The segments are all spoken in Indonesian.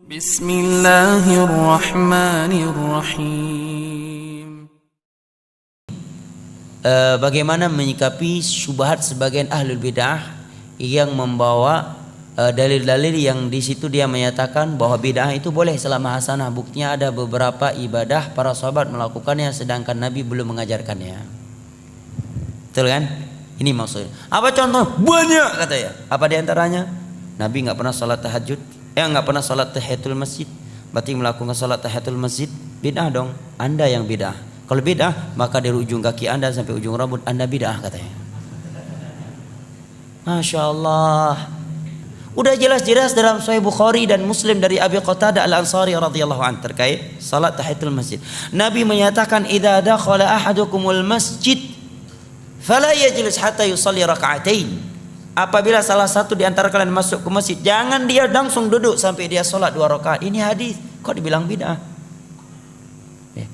Bismillahirrahmanirrahim. Bagaimana menyikapi syubhat sebagian ahlul bidah yang membawa dalil-dalil yang di situ dia menyatakan bahwa bidah itu boleh selama hasanah. Buktinya ada beberapa ibadah para sahabat melakukannya sedangkan Nabi belum mengajarkannya. Betul kan? Ini maksudnya. Apa contoh? Banyak katanya. Apa diantaranya? Nabi nggak pernah salat tahajud, nggak pernah salat tahiyatul masjid. Berarti melakukan salat tahiyatul masjid bid'ah dong. Anda yang bid'ah. Kalau bid'ah maka dari ujung kaki Anda sampai ujung rambut Anda bid'ah katanya. Masya Allah. Udah jelas-jelas dalam Sahih Bukhari dan Muslim dari Abi Qatadah Al-Ansari radhiyallahu anhu terkait salat tahiyatul masjid. Nabi menyatakan idza dakhala ahadukumul masjid fala yajlis hatta yusalli raka'atain. Apabila salah satu di antara kalian masuk ke masjid, jangan dia langsung duduk sampai dia sholat 2 rakaat. Ini hadis, kok dibilang bid'ah? Ya.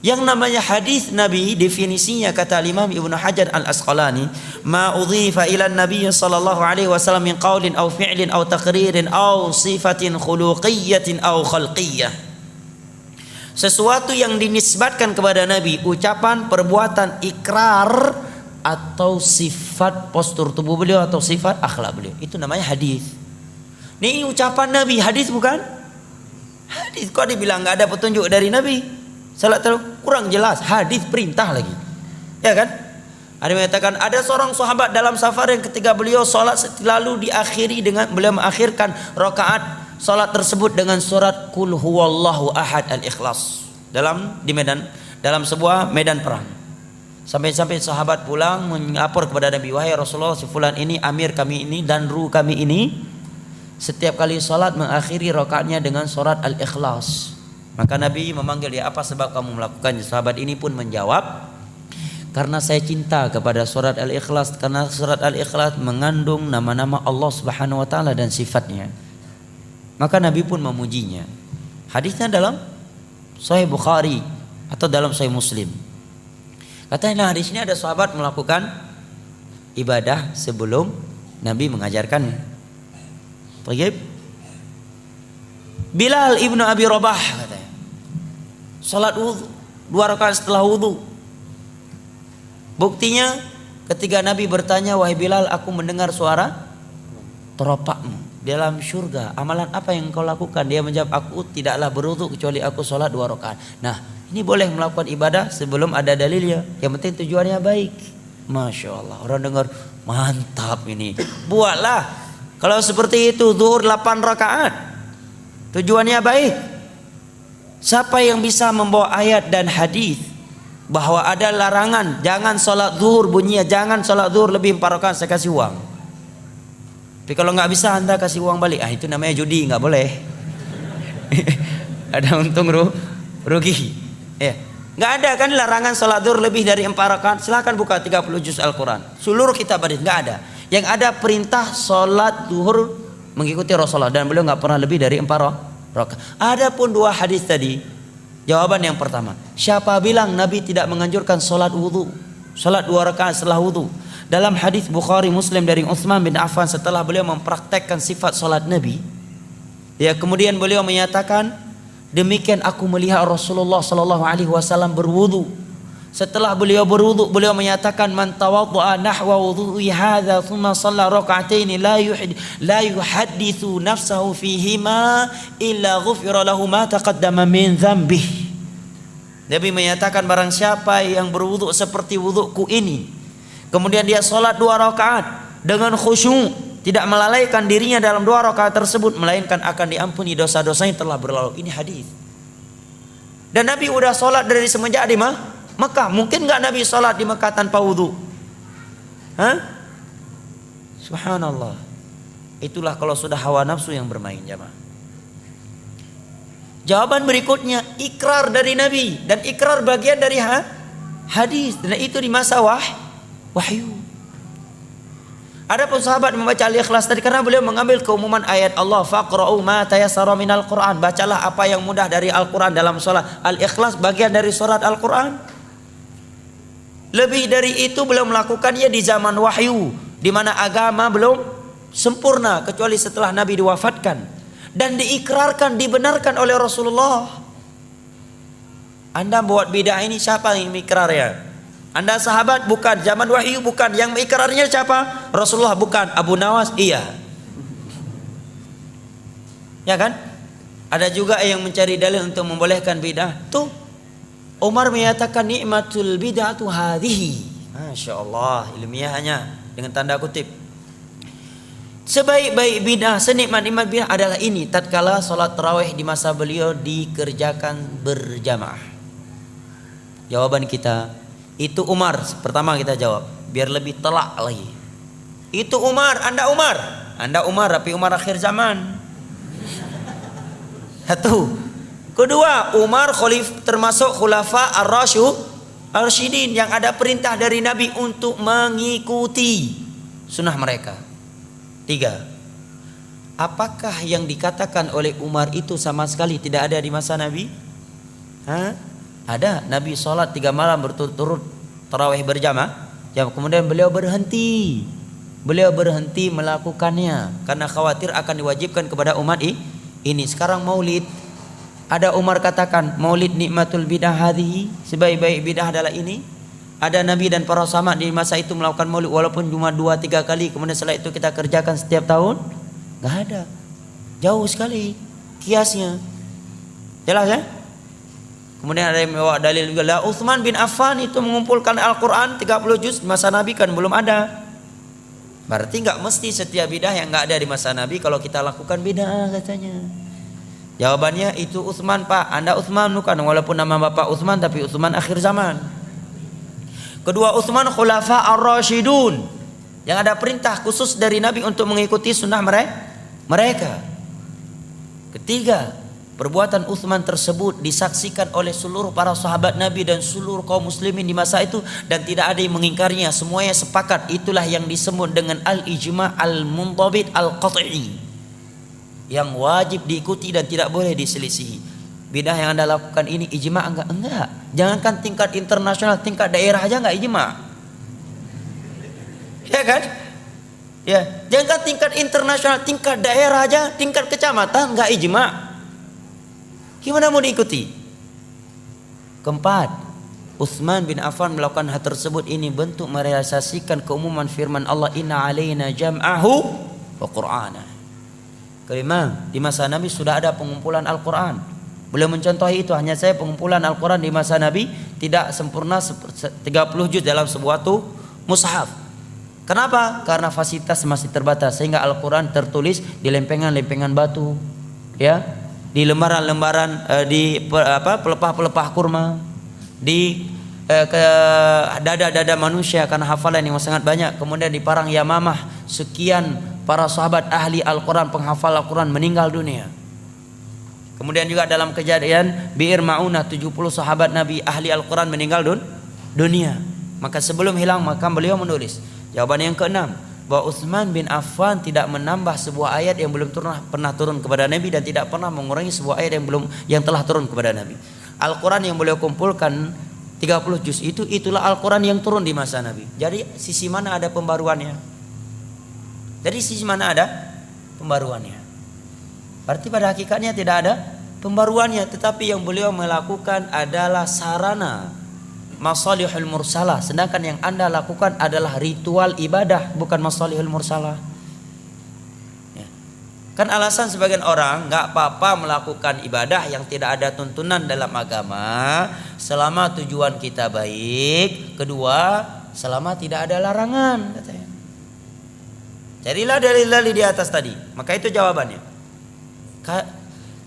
Yang namanya hadis Nabi definisinya kata Imam Ibnu Hajar Al-Asqalani, ma udhifa ila Nabi sallallahu alaihi wasallam min qaulin aw fi'lin aw taqririn aw sifatin khuluqiyyatin aw khalqiyyah. Sesuatu yang dinisbatkan kepada Nabi, ucapan, perbuatan, ikrar atau sifat postur tubuh beliau atau sifat akhlak beliau, itu namanya hadis. Ini ucapan Nabi, hadis bukan? Hadis kok dibilang nggak ada petunjuk dari Nabi? Salat kurang jelas, hadis perintah lagi, ya kan? Ada yang mengatakan ada seorang sahabat dalam safar yang ketika beliau salat lalu diakhiri dengan beliau mengakhirkan rakaat salat tersebut dengan surat Qul huwallahu ahad al-Ikhlas dalam sebuah medan perang. Sampai-sampai sahabat pulang melapor kepada Nabi, wahai Rasulullah, si fulan ini amir kami ini dan ru kami ini setiap kali salat mengakhiri rakaatnya dengan surat Al-Ikhlas. Maka Nabi memanggil dia, apa sebab kamu melakukannya? Sahabat ini pun menjawab, karena saya cinta kepada surat Al-Ikhlas, karena surat Al-Ikhlas mengandung nama-nama Allah Subhanahu wa taala dan sifatnya. Maka Nabi pun memujinya. Hadisnya dalam Sahih Bukhari atau dalam Sahih Muslim. Katanya di sini ada sahabat melakukan ibadah sebelum Nabi mengajarkannya. Baik. Bilal ibnu Abi Rabah katanya, salat wudu 2 rakaat setelah wudu. Buktinya ketika Nabi bertanya, wahai Bilal, aku mendengar suara teropakmu dalam surga. Amalan apa yang kau lakukan? Dia menjawab, aku tidaklah berwudu kecuali aku salat 2 rakaat. Nah, ini boleh melakukan ibadah sebelum ada dalilnya. Yang penting tujuannya baik. Masya Allah, orang dengar mantap ini. Buatlah. Kalau seperti itu zuhur 8 rakaat, tujuannya baik. Siapa yang bisa membawa ayat dan hadis bahwa ada larangan jangan sholat zuhur, bunyinya jangan sholat zuhur lebih 4 rakaat, saya kasih uang. Tapi kalau nggak bisa Anda kasih uang balik. Itu namanya judi, nggak boleh. Ada untung rugi. Ya, nggak ada kan larangan sholat zuhur lebih dari 4 rakaat. Silakan buka 30 juz Al-Quran. Seluruh kitab hadis nggak ada. Yang ada perintah sholat zuhur mengikuti Rasulullah dan beliau nggak pernah lebih dari 4 rakaat. Adapun 2 hadis tadi, jawaban yang pertama, siapa bilang Nabi tidak menganjurkan sholat wudu, sholat 2 rakaat setelah wudu? Dalam hadis Bukhari Muslim dari Utsman bin Affan setelah beliau mempraktekkan sifat sholat Nabi, ya kemudian beliau menyatakan, demikian aku melihat Rasulullah sallallahu alaihi wasallam berwudu. Setelah beliau berwudu, beliau menyatakan, man tawaddaa nahwa wudhu'i hadza thumma shalla rak'atayn la yuhadditsu nafsahu fihima illa ghufira lahu ma taqaddama min dzambihi. Nabi menyatakan, barang siapa yang berwudu seperti wuduku ini, kemudian dia salat 2 rakaat dengan khusyuk, tidak melalaikan dirinya dalam 2 rakaat tersebut, melainkan akan diampuni dosa-dosa yang telah berlalu. Ini hadis. Dan Nabi udah sholat dari semenjak di Mekah. Mungkin nggak Nabi sholat di Mekah tanpa wudhu? Subhanallah. Itulah kalau sudah hawa nafsu yang bermain, jamaah. Jawaban berikutnya, ikrar dari Nabi, dan ikrar bagian dari hadis, dan itu di masa wahyu. Adapun sahabat membaca Al-Ikhlas tadi karena beliau mengambil keumuman ayat Allah, faqra'u ma tayassara minal Qur'an, bacalah apa yang mudah dari Al-Qur'an dalam salat. Al-Ikhlas bagian dari surat Al-Qur'an. Lebih dari itu beliau melakukannya di zaman wahyu, di mana agama belum sempurna kecuali setelah Nabi diwafatkan. dan diikrarkan, dibenarkan oleh Rasulullah. Anda buat bidah ini, siapa yang mengikrarnya? Anda sahabat? Bukan. Zaman wahyu? Bukan. Yang mengikrarnya siapa? Rasulullah? Bukan. Abu Nawas? Iya. Ya kan? Ada juga yang mencari dalil untuk membolehkan bidah. Tuh, Umar menyatakan nikmatul bid'atu hadhihi. Masya Allah, ilmiahnya dengan tanda kutip. Sebaik-baik bidah, senikmat-nikmat bidah adalah ini, tatkala salat tarawih di masa beliau dikerjakan berjamaah. Jawaban kita, itu Umar. Pertama kita jawab, biar lebih telak lagi. Itu Umar, Anda Umar. Anda Umar, tapi Umar akhir zaman. Satu. Kedua, Umar termasuk khulafa ar-rasyidin yang ada perintah dari Nabi untuk mengikuti sunnah mereka. Tiga, apakah yang dikatakan oleh Umar itu sama sekali tidak ada di masa Nabi? Ada. Nabi sholat 3 malam berturut-turut tarawih berjamaah, kemudian beliau berhenti melakukannya karena khawatir akan diwajibkan kepada umat ini. Sekarang maulid, ada Umar katakan maulid nikmatul bidah hadhihi, sebaik-baik bidah adalah ini. Ada Nabi dan para sahabat di masa itu melakukan maulid walaupun cuma 2-3 kali, kemudian setelah itu kita kerjakan setiap tahun? Gak ada. Jauh sekali kiasnya. Jelas ya? Kemudian ada yang membawa dalil juga, lah Utsman bin Affan itu mengumpulkan Al-Quran 30 juz di masa Nabi, kan belum ada. Berarti gak mesti setiap bidah yang gak ada di masa Nabi kalau kita lakukan bidah katanya. Jawabannya itu Utsman, Pak. Anda Utsman bukan, walaupun nama bapak Utsman tapi Utsman akhir zaman. Kedua, Utsman khulafa ar-rasyidun yang ada perintah khusus dari Nabi untuk mengikuti sunnah mereka. Ketiga, perbuatan Utsman tersebut disaksikan oleh seluruh para sahabat Nabi dan seluruh kaum muslimin di masa itu, dan tidak ada yang mengingkarinya. Semuanya sepakat. Itulah yang disebut dengan al-ijma' al-muntabit al-qat'i, yang wajib diikuti dan tidak boleh diselisihi. Bidah yang Anda lakukan ini ijma' enggak. Jangankan tingkat internasional, tingkat daerah aja enggak ijma'. Ya kan? Ya, jangankan tingkat internasional, tingkat daerah aja, tingkat kecamatan enggak ijma'. Gimana mau diikuti? Keempat, Utsman bin Affan melakukan hal tersebut ini bentuk merealisasikan keumuman firman Allah, inna alaina jam'ahu wa qur'ana. Kelima, di masa Nabi sudah ada pengumpulan Al-Quran. Beliau mencontohi itu, hanya saya pengumpulan Al-Quran di masa Nabi tidak sempurna 30 juz dalam sebuah mushaf. Kenapa? Karena fasilitas masih terbatas, sehingga Al-Quran tertulis di lempengan-lempengan batu, ya, di lembaran-lembaran, di pelepah-pelepah kurma, di ke dada-dada manusia karena hafalan yang sangat banyak. Kemudian di Parang Yamamah sekian para sahabat ahli Al-Quran, penghafal Al-Quran meninggal dunia. Kemudian juga dalam kejadian Bi'ir Ma'unah 70 sahabat Nabi ahli Al-Quran meninggal dunia. Maka sebelum hilang maka beliau menulis. Jawaban yang keenam, bahwa Utsman bin Affan tidak menambah sebuah ayat yang belum pernah turun kepada Nabi, dan tidak pernah mengurangi sebuah ayat yang telah turun kepada Nabi. Al-Quran yang beliau kumpulkan 30 juz itulah Al-Quran yang turun di masa Nabi. Jadi sisi mana ada pembaruannya? Dari sisi mana ada pembaruannya? Berarti pada hakikatnya tidak ada pembaruannya, tetapi yang beliau melakukan adalah sarana masalihul mursalah, sedangkan yang Anda lakukan adalah ritual ibadah, bukan masalihul mursalah. Ya. Kan alasan sebagian orang, nggak apa-apa melakukan ibadah yang tidak ada tuntunan dalam agama selama tujuan kita baik, kedua selama tidak ada larangan, katanya. Carilah dalil-dalil di atas tadi. Maka itu jawabannya.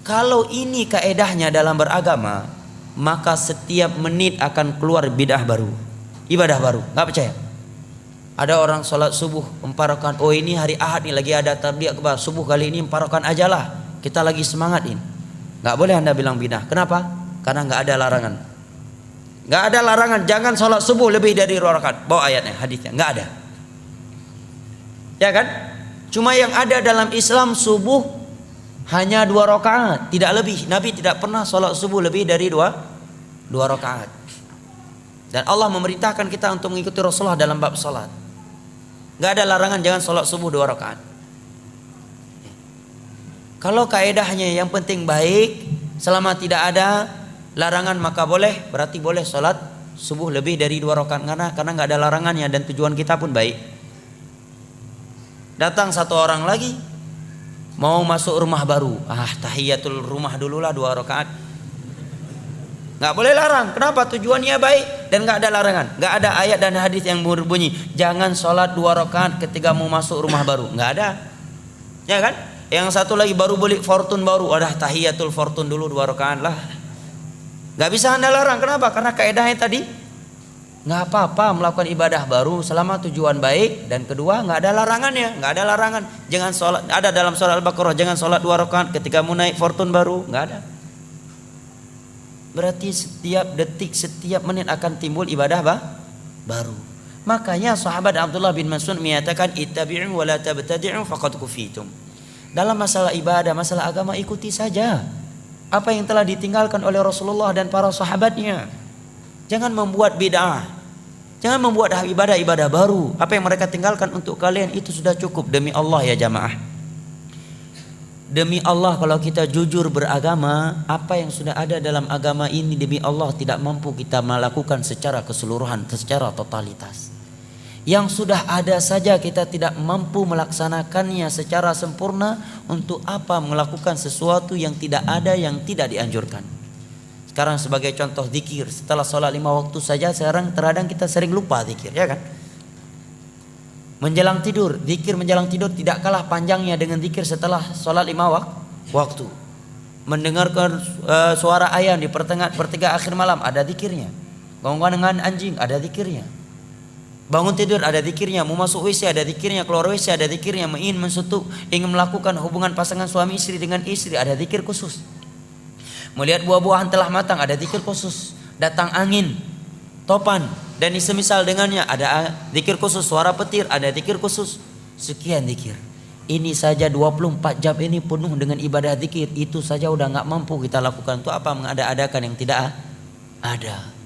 Kalau ini kaedahnya dalam beragama, maka setiap menit akan keluar bidah baru, ibadah baru. Gak percaya? Ada orang sholat subuh 4 rakaat. Oh, ini hari Ahad nih lagi ada tabligh akbar, subuh kali ini 4 rakaat aja lah, kita lagi semangatin. Gak boleh Anda bilang bidah. Kenapa? Karena gak ada larangan. Gak ada larangan jangan sholat subuh lebih dari 2 rakaat. Bawa ayatnya, hadisnya. Gak ada. Ya kan? Cuma yang ada dalam Islam subuh hanya 2 rakaat, tidak lebih. Nabi tidak pernah sholat subuh lebih dari 2 rakaat. Dan Allah memerintahkan kita untuk mengikuti Rasulullah dalam bab sholat. Gak ada larangan jangan sholat subuh 2 rakaat. Kalau kaedahnya yang penting baik, selama tidak ada larangan maka boleh, berarti boleh sholat subuh lebih dari 2 rakaat karena nggak ada larangannya dan tujuan kita pun baik. Datang satu orang lagi mau masuk rumah baru, tahiyatul rumah dululah 2 rakaat. Nggak boleh larang. Kenapa? Tujuannya baik dan nggak ada larangan. Nggak ada ayat dan hadis yang berbunyi jangan sholat 2 rakaat ketika mau masuk rumah baru. Nggak ada, ya kan? Yang satu lagi baru beli Fortune baru, tahiyatul Fortune dulu 2 rakaat lah. Gak bisa Anda larang. Kenapa? Karena kaedahnya tadi nggak apa-apa melakukan ibadah baru selama tujuan baik dan kedua nggak ada larangannya. Nggak ada larangan. Jangan sholat. Ada dalam surah Al-Baqarah jangan sholat 2 rakaat ketika mau naik Fortune baru. Nggak ada. Berarti setiap detik, setiap menit akan timbul ibadah baru. Makanya sahabat Abdullah bin Mas'ud menyatakan ittabi'u wa la tabtadi'u faqad kufitum. Dalam masalah ibadah, masalah agama ikuti saja apa yang telah ditinggalkan oleh Rasulullah dan para sahabatnya. Jangan membuat bid'ah. Jangan membuat ibadah-ibadah baru. Apa yang mereka tinggalkan untuk kalian itu sudah cukup demi Allah ya jamaah. Demi Allah kalau kita jujur beragama, apa yang sudah ada dalam agama ini demi Allah tidak mampu kita melakukan secara keseluruhan, secara totalitas. Yang sudah ada saja kita tidak mampu melaksanakannya secara sempurna, untuk apa melakukan sesuatu yang tidak ada, yang tidak dianjurkan. Sekarang sebagai contoh zikir, setelah sholat 5 waktu saja sekarang terkadang kita sering lupa zikir, ya kan? Menjelang tidur, zikir menjelang tidur tidak kalah panjangnya dengan zikir setelah sholat 5 waktu. Mendengarkan suara ayam di pertigaan akhir malam, ada zikirnya. Ngomong dengan anjing, ada zikirnya. Bangun tidur ada zikirnya, mau masuk WC ada zikirnya, keluar WC ada zikirnya, ingin mensutuk, ingin melakukan hubungan pasangan suami istri dengan istri ada zikir khusus. Melihat buah-buahan telah matang ada zikir khusus. Datang angin, topan dan semisal dengannya ada zikir khusus. Suara petir ada zikir khusus. Sekian zikir. Ini saja 24 jam ini penuh dengan ibadah zikir. Itu saja udah nggak mampu kita lakukan. Itu apa mengada-adakan yang tidak ada.